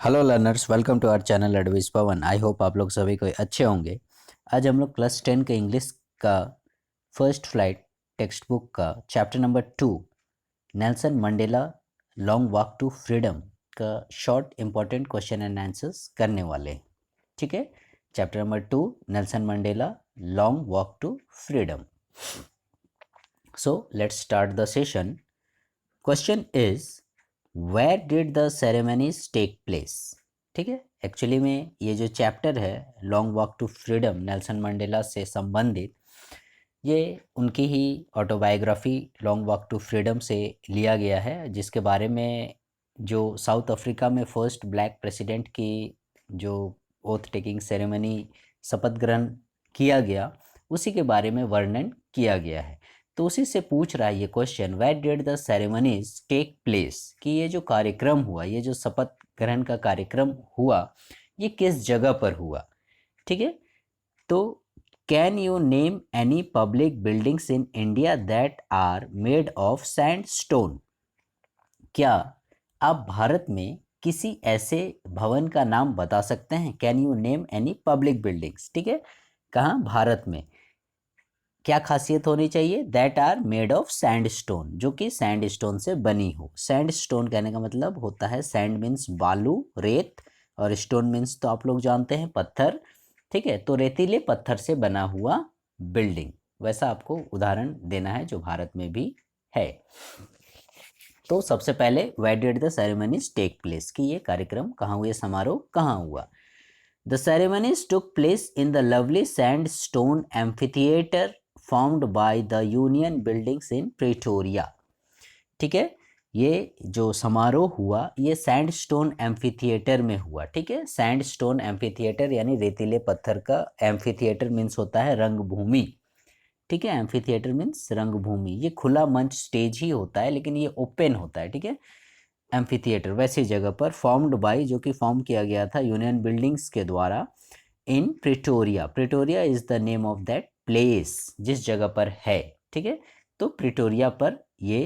Hello learners, welcome to our channel advice Pawan. I hope आप लोग सभी को अच्छे होंगे। आज हम लोग क्लास 10 के इंग्लिश का फर्स्ट फ्लाइट टेक्स्ट बुक का chapter number 2 Nelson Mandela long walk to freedom का short important question and answers करने वाले हैं। ठीक है, chapter number 2 Nelson Mandela long walk to freedom. So let's start the session. Question is where did the ceremonies take place. ठीक है, actually में ये जो चैप्टर है long walk to freedom Nelson Mandela से संबंधित, ये उनकी ही autobiography long walk to freedom से लिया गया है, जिसके बारे में जो साउथ अफ्रीका में फर्स्ट ब्लैक प्रेसिडेंट की जो ओथ टेकिंग सेरेमनी शपथ ग्रहण किया गया, उसी के बारे में वर्णन किया गया है। तो उसी से पूछ रहा है ये question, where did the ceremonies take place, कि ये जो कार्यक्रम हुआ, ये जो शपथ ग्रहण का कार्यक्रम हुआ, ये किस जगह पर हुआ। ठीक है, तो can you name any public buildings in India that are made of sandstone. क्या आप भारत में किसी ऐसे भवन का नाम बता सकते हैं। Can you name any public buildings. ठीक है, कहाँ, भारत में। क्या खासियत होनी चाहिए, that are made of sandstone, जो कि सैंडस्टोन से बनी हो। सैंडस्टोन कहने का मतलब होता है, सैंड मीन्स बालू, रेत, और स्टोन मीन्स तो आप लोग जानते हैं पत्थर। ठीक है, तो रेतीले पत्थर से बना हुआ बिल्डिंग, वैसा आपको उदाहरण देना है जो भारत में भी है। तो सबसे पहले where did the ceremonies take place, कि ये कार्यक्रम कहाँ हुए, समारोह कहाँ हुआ। The ceremonies took place in the lovely sandstone amphitheatre formed by the Union Buildings in Pretoria. ठीक है, ये जो समारोह हुआ ये सैंडस्टोन एम्फीथिएटर में हुआ। ठीक है, सैंडस्टोन एम्फीथिएटर यानी रेतीले पत्थर का, एम्फीथिएटर मीन्स होता है रंगभूमि। ठीक है, एम्फीथिएटर मीन्स रंगभूमि। ये खुला मंच, स्टेज ही होता है, लेकिन ये ओपन होता है। ठीक है, एम्फीथिएटर वैसी जगह पर, फॉर्म्ड बाय, जो कि फॉर्म किया गया था यूनियन बिल्डिंग्स के द्वारा, in Pretoria. Pretoria is the name of that place, जिस जगह पर है। ठीक है, तो प्रिटोरिया पर ये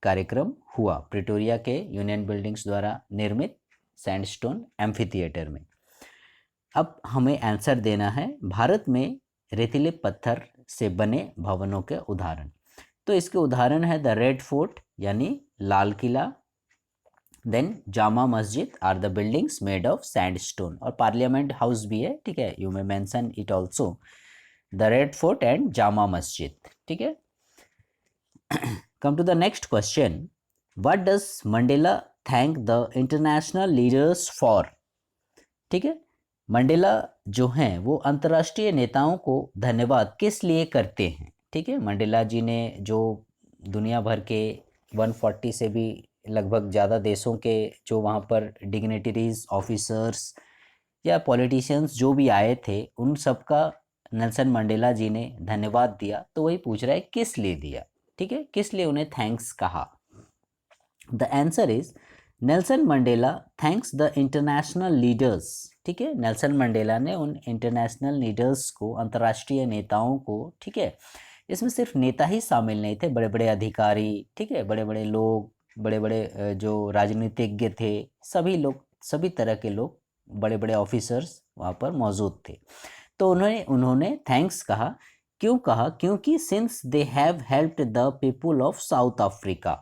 कार्यक्रम हुआ, प्रिटोरिया के यूनियन बिल्डिंग्स द्वारा निर्मित सैंडस्टोन एम्फीथिएटर में। अब हमें आंसर देना है, भारत में रेतीले पत्थर से बने भवनों के उदाहरण। तो इसके उदाहरण है द रेड फोर्ट यानी Lal Qila, then Jama Masjid are the buildings made of sandstone, और पार्लियामेंट हाउस भी है। ठीक है, you may mention it also, the red fort and Jama Masjid. ठीक है, come to the next question, what does Mandela thank the international leaders for. ठीक है, Mandela जो हैं वो अंतर्राष्ट्रीय नेताओं को धन्यवाद किस लिए करते हैं। ठीक है, मंडेला जी ने जो दुनिया भर के 140 से भी लगभग ज़्यादा देशों के जो वहाँ पर डिग्नेटरीज, ऑफिसर्स या पॉलिटिशियंस जो भी आए थे, उन सब का नेल्सन मंडेला जी ने धन्यवाद दिया। तो वही पूछ रहा है किस लिए दिया। ठीक है, किस लिए उन्हें थैंक्स कहा। The answer is Nelson Mandela thanks the international leaders. ठीक है, नेल्सन मंडेला ने उन इंटरनेशनल लीडर्स को, अंतर्राष्ट्रीय नेताओं को, ठीक है, इसमें सिर्फ नेता ही शामिल नहीं थे, बड़े बड़े अधिकारी, ठीक है, बड़े बड़े लोग, बड़े बड़े जो राजनीतिज्ञ थे, सभी लोग, सभी तरह के लोग, बड़े बड़े ऑफिसर्स वहाँ पर मौजूद थे। तो उन्होंने उन्होंने थैंक्स कहा। क्यों कहा, क्योंकि since they have helped the people of south Africa,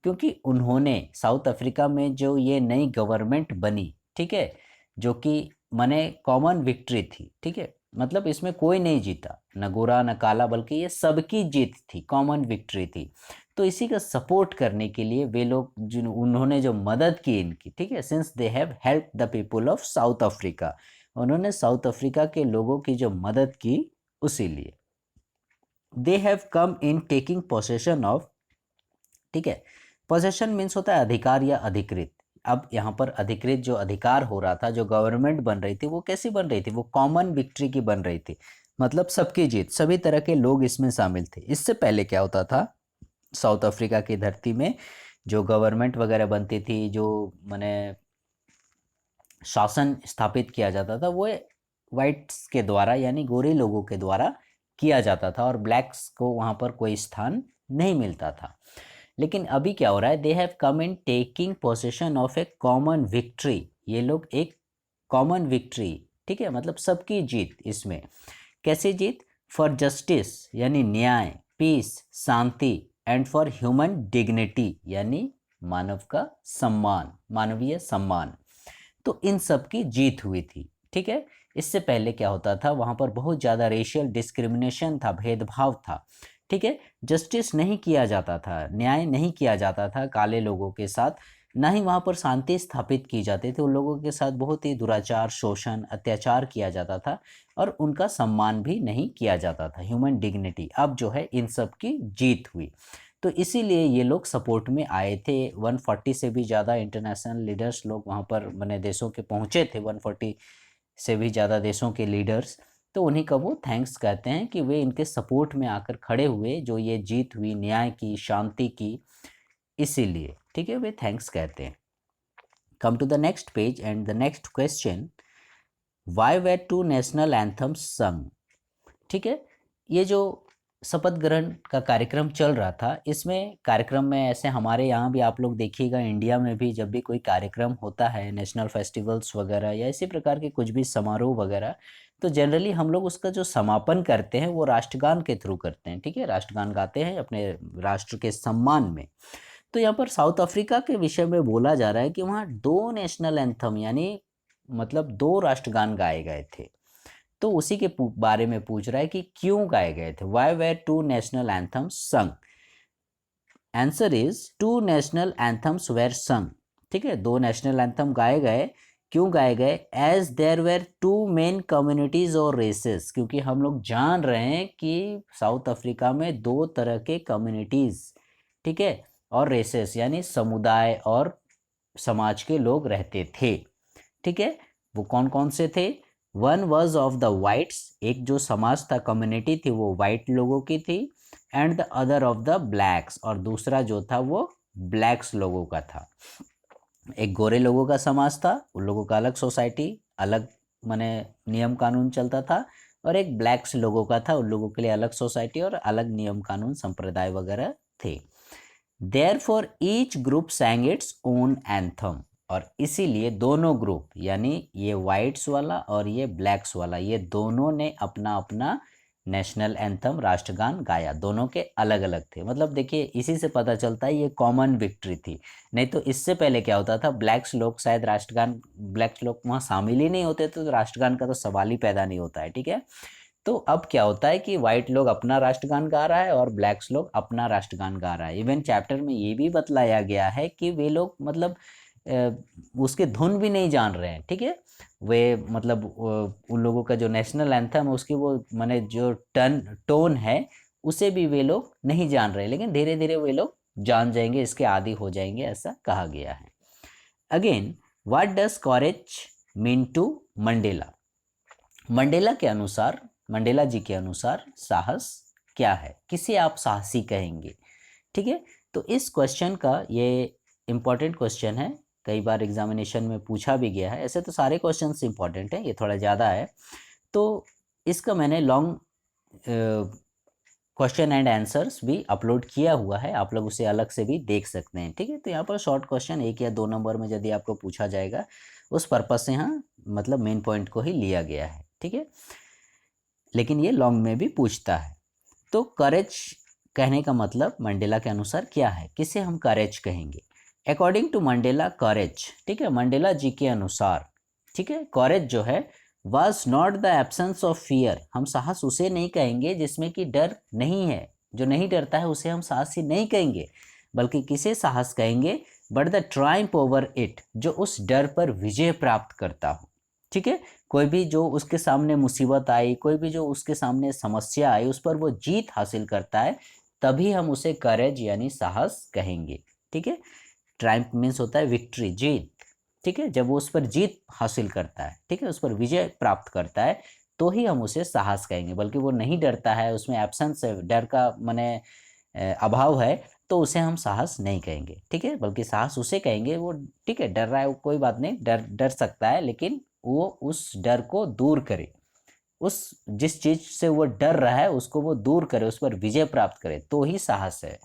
क्योंकि उन्होंने साउथ अफ्रीका में जो ये नई गवर्नमेंट बनी, ठीक है, जो कि माने कॉमन विक्ट्री थी। ठीक है, मतलब इसमें कोई नहीं जीता, न गोरा न काला, बल्कि ये सबकी जीत थी, कॉमन विक्ट्री थी। तो इसी का सपोर्ट करने के लिए वे लोग, जिन उन्होंने जो मदद की इनकी, ठीक है, since they have help the people of south Africa, उन्होंने साउथ अफ्रीका के लोगों की जो मदद की, उसी लिए। They have come in taking possession of. ठीक है, पोसेशन मीन्स होता है अधिकार या अधिकृत। अब यहाँ पर अधिकृत जो अधिकार हो रहा था, जो गवर्नमेंट बन रही थी, वो कैसी बन रही थी, वो कॉमन विक्ट्री की बन रही थी, मतलब सबकी जीत, सभी तरह के लोग इसमें शामिल थे। इससे पहले क्या होता था, साउथ अफ्रीका की धरती में जो गवर्नमेंट वगैरह बनती थी, जो माने शासन स्थापित किया जाता था, वो वाइट्स के द्वारा यानी गोरे लोगों के द्वारा किया जाता था, और ब्लैक्स को वहाँ पर कोई स्थान नहीं मिलता था। लेकिन अभी क्या हो रहा है, they have come in taking possession of A common victory, ये लोग एक कॉमन विक्ट्री, ठीक है, मतलब सबकी जीत इसमें। कैसी जीत? फॉर जस्टिस यानी न्याय, पीस शांति, एंड फॉर ह्यूमन डिग्निटी यानी मानव का सम्मान, मानवीय सम्मान। तो इन सब की जीत हुई थी, ठीक है। इससे पहले क्या होता था, वहाँ पर बहुत ज़्यादा रेशियल डिस्क्रिमिनेशन था, भेदभाव था, ठीक है। जस्टिस नहीं किया जाता था, न्याय नहीं किया जाता था काले लोगों के साथ, ना ही वहाँ पर शांति स्थापित की जाती थी। उन लोगों के साथ बहुत ही दुराचार, शोषण, अत्याचार किया जाता था और उनका सम्मान भी नहीं किया जाता था, ह्यूमन डिग्निटी। अब जो है इन सब की जीत हुई, तो इसीलिए ये लोग सपोर्ट में आए थे। 140 से भी ज़्यादा इंटरनेशनल लीडर्स लोग वहाँ पर मैंने देशों के पहुँचे थे, 140 से भी ज़्यादा देशों के लीडर्स। तो उन्हीं का वो थैंक्स कहते हैं कि वे इनके सपोर्ट में आकर खड़े हुए, जो ये जीत हुई न्याय की, शांति की, इसीलिए, ठीक है, वे थैंक्स कहते हैं। Come to the next page and the next question, why were two national anthems sung? ठीक है, ये जो शपथ ग्रहण का कार्यक्रम चल रहा था, इसमें कार्यक्रम में ऐसे हमारे यहाँ भी आप लोग देखिएगा, इंडिया में भी जब भी कोई कार्यक्रम होता है, नेशनल फेस्टिवल्स वगैरह या इसी प्रकार के कुछ भी समारोह वगैरह, तो जनरली हम लोग उसका जो समापन करते हैं वो राष्ट्रगान के थ्रू करते हैं, ठीक है, राष्ट्रगान गाते हैं अपने राष्ट्र के सम्मान में। तो यहाँ पर साउथ अफ्रीका के विषय में बोला जा रहा है कि वहाँ 2 नेशनल एंथम यानी मतलब 2 राष्ट्रगान गाए गए थे। तो उसी के बारे में पूछ रहा है कि क्यों गाए गए थे, why were 2 national anthems sung? Answer is 2 national anthems were sung, ठीक है, 2 नेशनल एंथम गाए गए। क्यों गाए गए? As there were 2 main communities और रेसेस, क्योंकि हम लोग जान रहे हैं कि साउथ अफ्रीका में 2 तरह के कम्युनिटीज, ठीक है, और रेसेस यानी समुदाय और समाज के लोग रहते थे, ठीक है। वो कौन कौन से थे? One was of the whites, एक जो समाज था, कम्युनिटी थी, वो वाइट लोगों की थी, and the other of the blacks, और दूसरा जो था वो ब्लैक्स लोगों का था। एक गोरे लोगों का समाज था, उन लोगों का अलग सोसाइटी, अलग माने नियम कानून चलता था, और एक ब्लैक्स लोगों का था, उन लोगों के लिए अलग सोसाइटी और अलग नियम कानून संप्रदाय वगैरह थे। Therefore each group sang its own anthem, और इसीलिए दोनों ग्रुप यानी ये वाइट्स वाला और ये ब्लैक्स वाला, ये दोनों ने अपना अपना नेशनल एंथम, राष्ट्रगान गाया। दोनों के अलग अलग थे, मतलब देखिए इसी से पता चलता है ये कॉमन विक्ट्री थी। नहीं तो इससे पहले क्या होता था, ब्लैक्स लोग शायद राष्ट्रगान, ब्लैक्स लोग वहाँ शामिल ही नहीं होते थे, तो राष्ट्रगान का तो सवाल ही पैदा नहीं होता है, ठीक है। तो अब क्या होता है कि वाइट लोग अपना राष्ट्रगान गा रहा है और ब्लैक्स लोग अपना राष्ट्रगान गा रहा है। इवन चैप्टर में ये भी बतलाया गया है कि वे लोग मतलब उसके धुन भी नहीं जान रहे हैं, ठीक है। वे मतलब उन लोगों का जो नेशनल एंथम है उसकी वो माने जो टोन है उसे भी वे लोग नहीं जान रहे, लेकिन धीरे धीरे वे लोग जान जाएंगे, इसके आदी हो जाएंगे, ऐसा कहा गया है। Again, what does courage mean to Mandela? Mandela के अनुसार, मंडेला जी के अनुसार साहस क्या है, किसे आप साहसी कहेंगे, ठीक है। तो इस क्वेश्चन का, ये इम्पॉर्टेंट क्वेश्चन है, कई बार एग्जामिनेशन में पूछा भी गया है। ऐसे तो सारे क्वेश्चंस इम्पॉर्टेंट हैं, ये थोड़ा ज़्यादा है, तो इसका मैंने लॉन्ग क्वेश्चन एंड आंसर्स भी अपलोड किया हुआ है, आप लोग उसे अलग से भी देख सकते हैं, ठीक है। तो यहाँ पर शॉर्ट क्वेश्चन 1 या 2 नंबर में यदि आपको पूछा जाएगा, उस पर्पज़ से यहाँ मतलब मेन पॉइंट को ही लिया गया है, ठीक है, लेकिन ये लॉन्ग में भी पूछता है। तो करेज कहने का मतलब मंडेला के अनुसार क्या है, किसे हम करेज कहेंगे? अकॉर्डिंग टू मंडेला करेज, ठीक है, मंडेला जी के अनुसार, ठीक है, करेज जो है was not the absence of fear, हम साहस उसे नहीं कहेंगे जिसमें कि डर नहीं है, जो नहीं डरता है उसे हम साहसी नहीं कहेंगे, बल्कि किसे साहस कहेंगे? But the Triumph over it, जो उस डर पर विजय प्राप्त करता हो, ठीक है। कोई भी जो उसके सामने मुसीबत आई, कोई भी जो उसके सामने समस्या आई, उस पर वो जीत हासिल करता है, तभी हम उसे करेज यानी साहस कहेंगे, ठीक है। ट्रायम्फ मीन्स होता है विक्ट्री, जीत, ठीक है, जब वो उस पर जीत हासिल करता है, ठीक है, उस पर विजय प्राप्त करता है, तो ही हम उसे साहस कहेंगे। बल्कि वो नहीं डरता है, उसमें एब्सेंस है, डर का माने अभाव है, तो उसे हम साहस नहीं कहेंगे, ठीक है, बल्कि साहस उसे कहेंगे वो, ठीक है, डर रहा है वो कोई बात नहीं, डर डर सकता है, लेकिन वो उस डर को दूर करे, उस जिस चीज से वो डर रहा है उसको वो दूर करे, उस पर विजय प्राप्त करे, तो ही साहस है।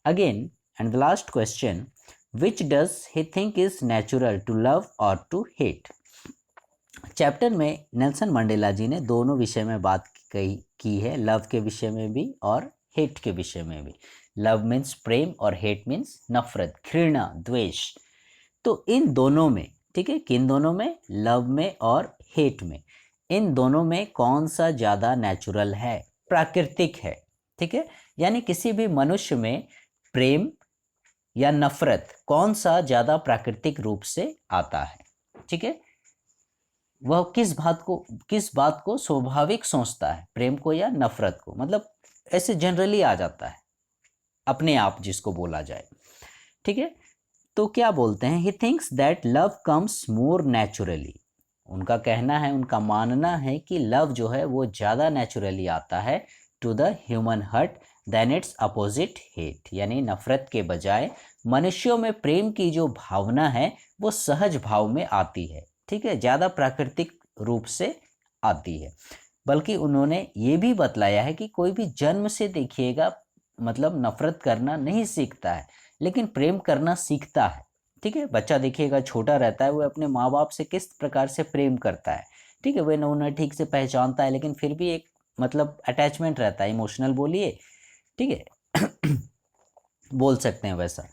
Again and the last question, which does he think is natural to love और टू हेट। चैप्टर में नेल्सन मंडेला जी ने दोनों विषय में बात की है, लव के विषय में भी और हेट के विषय में भी। लव मीन्स प्रेम और हेट मीन्स नफरत, घृणा, द्वेष। तो इन दोनों में, ठीक है, किन दोनों में, लव में और हेट में, इन दोनों में कौन सा ज़्यादा नेचुरल है, प्राकृतिक है, ठीक है। यानी किसी भी मनुष्य में प्रेम या नफरत कौन सा ज़्यादा प्राकृतिक रूप से आता है, ठीक है। वह किस बात को स्वाभाविक सोचता है, प्रेम को या नफरत को, मतलब ऐसे जनरली आ जाता है अपने आप जिसको बोला जाए, ठीक है। तो क्या बोलते हैं, ही thinks that love comes more naturally. उनका कहना है, उनका मानना है कि लव जो है वो ज़्यादा नेचुरली आता है to the human heart than its opposite hate. यानी नफरत के बजाय मनुष्यों में प्रेम की जो भावना है वो सहज भाव में आती है, ठीक है, ज़्यादा प्राकृतिक रूप से आती है। बल्कि उन्होंने ये भी बतलाया है कि कोई भी जन्म से देखिएगा मतलब नफरत करना नहीं सीखता है, लेकिन प्रेम करना सीखता है, ठीक है। बच्चा देखिएगा छोटा रहता है, वो अपने माँ बाप से किस प्रकार से प्रेम करता है, ठीक है, वह न उन्हें ठीक से पहचानता है, लेकिन फिर भी एक मतलब अटैचमेंट रहता है, इमोशनल बोलिए, ठीक है बोल सकते हैं वैसा,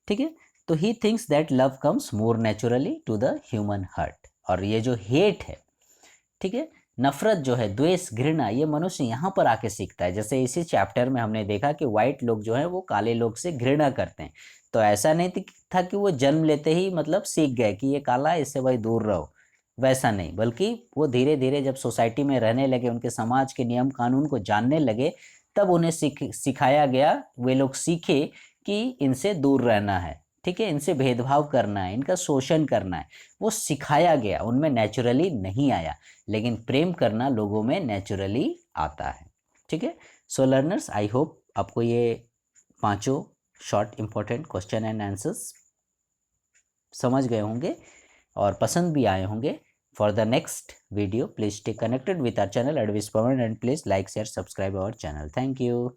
ठीक है। तो he thinks that love comes more naturally to the human heart. और ये जो हेट है, ठीक है, नफरत जो है, द्वेष, घृणा, ये मनुष्य यहाँ पर आके सीखता है। जैसे इसी चैप्टर में हमने देखा कि वाइट लोग जो है वो काले लोग से घृणा करते हैं, तो ऐसा नहीं था कि वो जन्म लेते ही मतलब सीख गए कि ये काला है, इससे भाई दूर रहो, वैसा नहीं, बल्कि वो धीरे धीरे जब सोसाइटी में रहने लगे, उनके समाज के नियम कानून को जानने लगे, तब उन्हें सिखाया गया, वे लोग सीखे कि इनसे दूर रहना है, ठीक है, इनसे भेदभाव करना है, इनका शोषण करना है, वो सिखाया गया, उनमें नेचुरली नहीं आया। लेकिन प्रेम करना लोगों में नेचुरली आता है, ठीक है। सो लर्नर्स, आई होप आपको ये पांचों short important question and answers समझ गए होंगे और पसंद भी आए होंगे। For the next video please stay connected with our channel एडविस Pawan and please like share subscribe our channel. Thank you.